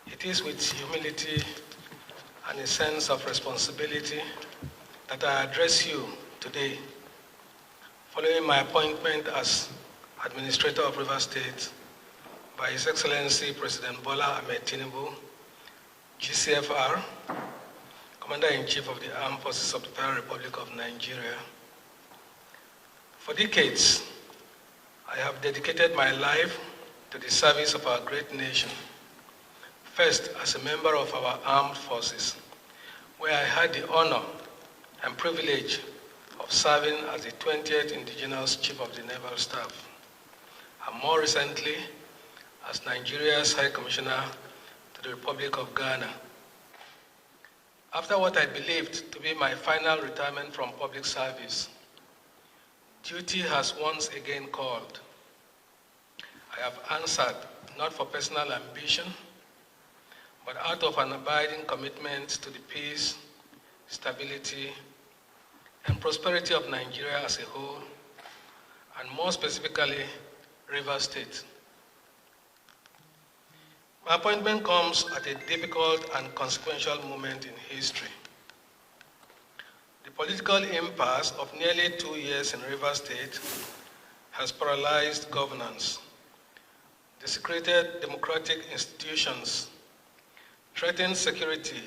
It is with humility and a sense of responsibility that I address you today, following my appointment as Administrator of Rivers State by His Excellency President Bola Ahmed Tinubu, GCFR, Commander-in-Chief of the Armed Forces of the Federal Republic of Nigeria. For decades, I have dedicated my life to the service of our great nation, first as a member of our armed forces, where I had the honor and privilege of serving as the 20th Indigenous Chief of the Naval Staff, and more recently, as Nigeria's High Commissioner to the Republic of Ghana. After what I believed to be my final retirement from public service, duty has once again called. I have answered not for personal ambition, but out of an abiding commitment to the peace, stability, and prosperity of Nigeria as a whole, and more specifically, Rivers State. My appointment comes at a difficult and consequential moment in history. The political impasse of nearly 2 years in Rivers State has paralyzed governance, desecrated democratic institutions, threatened security,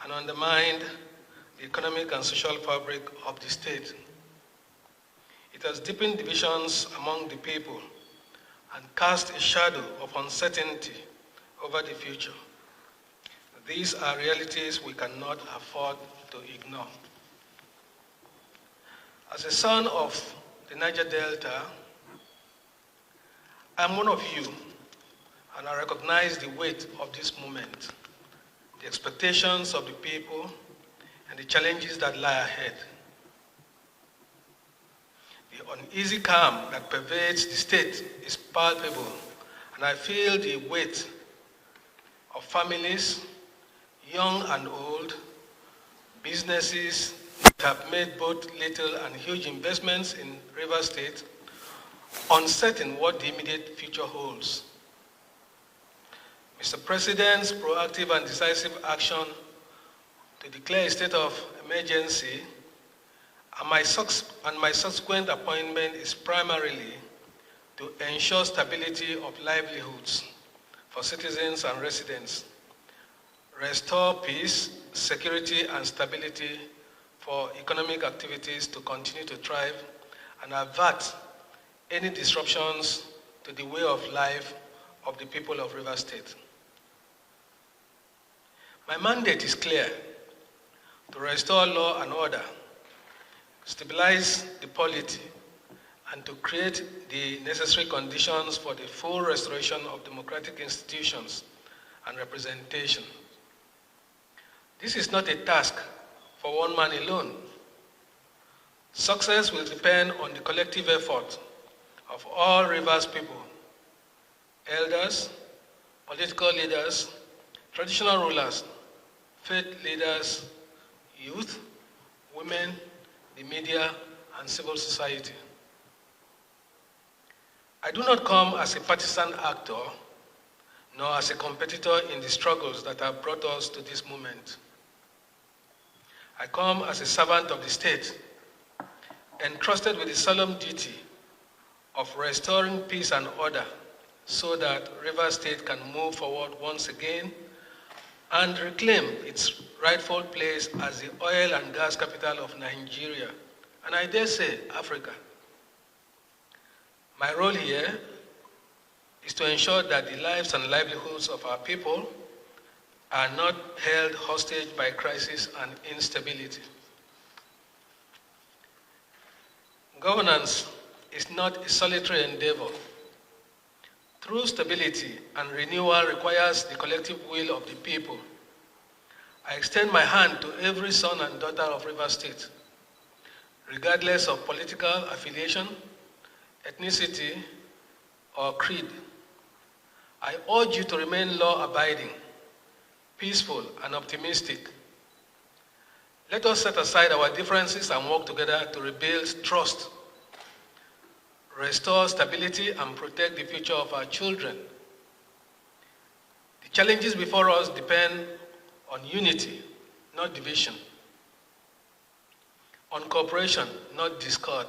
and undermined the economic and social fabric of the state. It has deepened divisions among the people and cast a shadow of uncertainty over the future. These are realities we cannot afford to ignore. As a son of the Niger Delta, I'm one of you, and I recognize the weight of this moment, the expectations of the people, and the challenges that lie ahead. The uneasy calm that pervades the state is palpable, and I feel the weight of families, young and old, businesses that have made both little and huge investments in Rivers State, uncertain what the immediate future holds. Mr. President's proactive and decisive action to declare a state of emergency and my subsequent appointment is primarily to ensure stability of livelihoods for citizens and residents, restore peace, security, and stability for economic activities to continue to thrive, and avert any disruptions to the way of life of the people of Rivers State. My mandate is clear: to restore law and order, stabilize the polity, and to create the necessary conditions for the full restoration of democratic institutions and representation. This is not a task for one man alone. Success will depend on the collective effort of all Rivers people, elders, political leaders, traditional rulers, faith leaders, youth, women, the media, and civil society. I do not come as a partisan actor, nor as a competitor in the struggles that have brought us to this moment. I come as a servant of the state, entrusted with the solemn duty of restoring peace and order so that Rivers State can move forward once again and reclaim its rightful place as the oil and gas capital of Nigeria, and I dare say Africa. My role here is to ensure that the lives and livelihoods of our people are not held hostage by crisis and instability. Governance is not a solitary endeavor. True stability and renewal requires the collective will of the people. I extend my hand to every son and daughter of Rivers State, regardless of political affiliation, ethnicity, or creed. I urge you to remain law-abiding, peaceful, and optimistic. Let us set aside our differences and work together to rebuild trust, restore stability, and protect the future of our children. The challenges before us depend on unity, not division, on cooperation, not discord,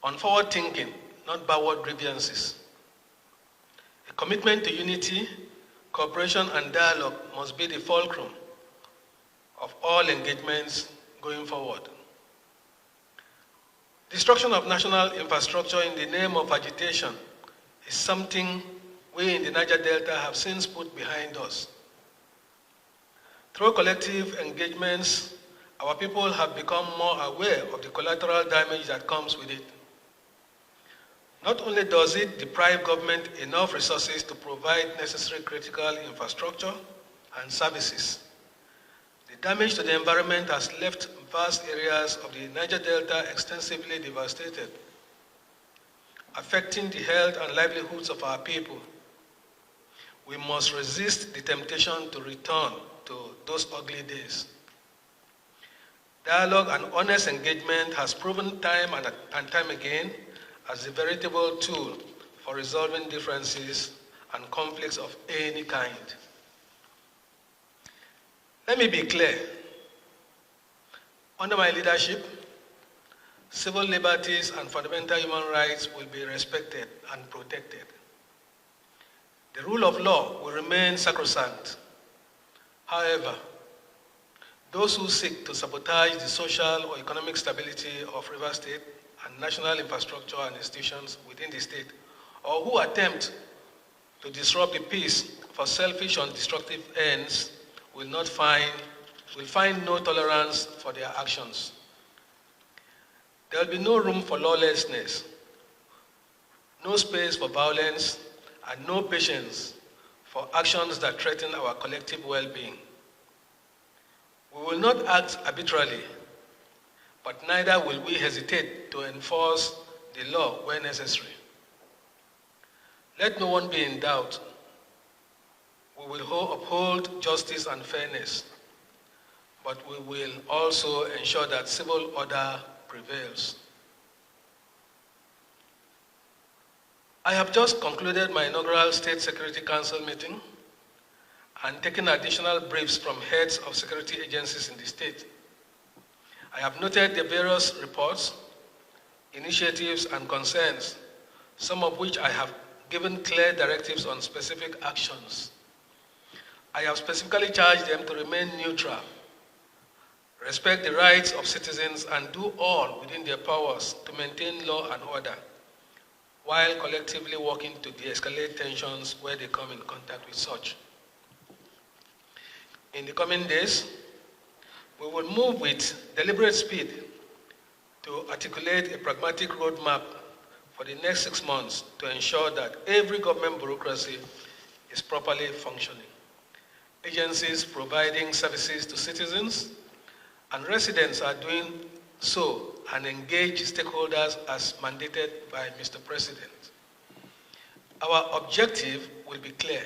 on forward thinking, not backward grievances. A commitment to unity, cooperation, and dialogue must be the fulcrum of all engagements going forward. Destruction of national infrastructure in the name of agitation is something we in the Niger Delta have since put behind us. Through collective engagements, our people have become more aware of the collateral damage that comes with it. Not only does it deprive government enough resources to provide necessary critical infrastructure and services, the damage to the environment has left vast areas of the Niger Delta extensively devastated, affecting the health and livelihoods of our people. We must resist the temptation to return to those ugly days. Dialogue and honest engagement has proven time and time again as a veritable tool for resolving differences and conflicts of any kind. Let me be clear. Under my leadership, civil liberties and fundamental human rights will be respected and protected. The rule of law will remain sacrosanct. However, those who seek to sabotage the social or economic stability of Rivers State and national infrastructure and institutions within the state, or who attempt to disrupt the peace for selfish and destructive ends will find no tolerance for their actions. There will be no room for lawlessness, no space for violence, and no patience for actions that threaten our collective well-being. We will not act arbitrarily, but neither will we hesitate to enforce the law where necessary. Let no one be in doubt. We will uphold justice and fairness, but we will also ensure that civil order prevails. I have just concluded my inaugural State Security Council meeting and taken additional briefs from heads of security agencies in the state. I have noted the various reports, initiatives, and concerns, some of which I have given clear directives on specific actions. I have specifically charged them to remain neutral, respect the rights of citizens, and do all within their powers to maintain law and order, while collectively working to de-escalate tensions where they come in contact with such. In the coming days, we will move with deliberate speed to articulate a pragmatic roadmap for the next 6 months to ensure that every government bureaucracy is properly functioning. Agencies providing services to citizens and residents are doing so and engage stakeholders as mandated by Mr. President. Our objective will be clear: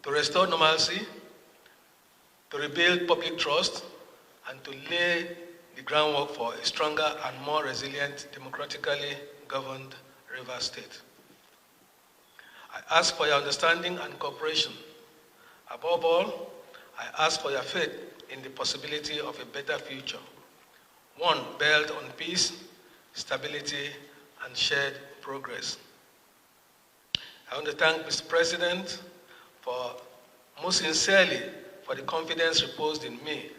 to restore normalcy, to rebuild public trust, and to lay the groundwork for a stronger and more resilient, democratically governed Rivers State. I ask for your understanding and cooperation. Above all, I ask for your faith in the possibility of a better future, one built on peace, stability, and shared progress. I want to thank Mr. President most sincerely for the confidence reposed in me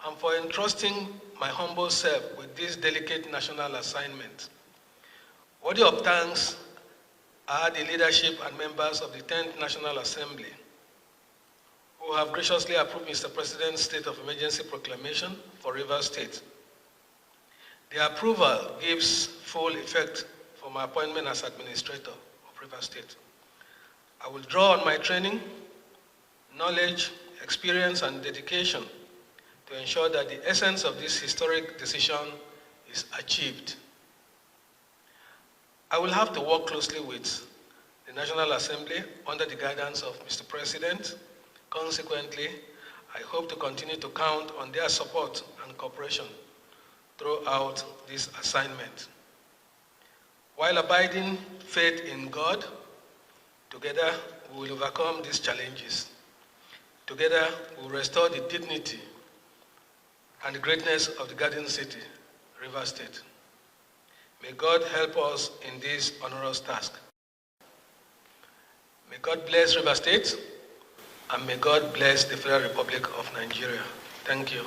and for entrusting my humble self with this delicate national assignment. Worthy of thanks are the leadership and members of the 10th National Assembly who have graciously approved Mr. President's state of emergency proclamation for Rivers State. The approval gives full effect for my appointment as administrator of Rivers State. I will draw on my training, knowledge, experience, and dedication to ensure that the essence of this historic decision is achieved. I will have to work closely with the National Assembly under the guidance of Mr. President. Consequently, I hope to continue to count on their support and cooperation throughout this assignment. While abiding faith in God, together we will overcome these challenges. Together we will restore the dignity and the greatness of the Garden City, Rivers State. May God help us in this onerous task. May God bless Rivers State, and may God bless the Federal Republic of Nigeria. Thank you.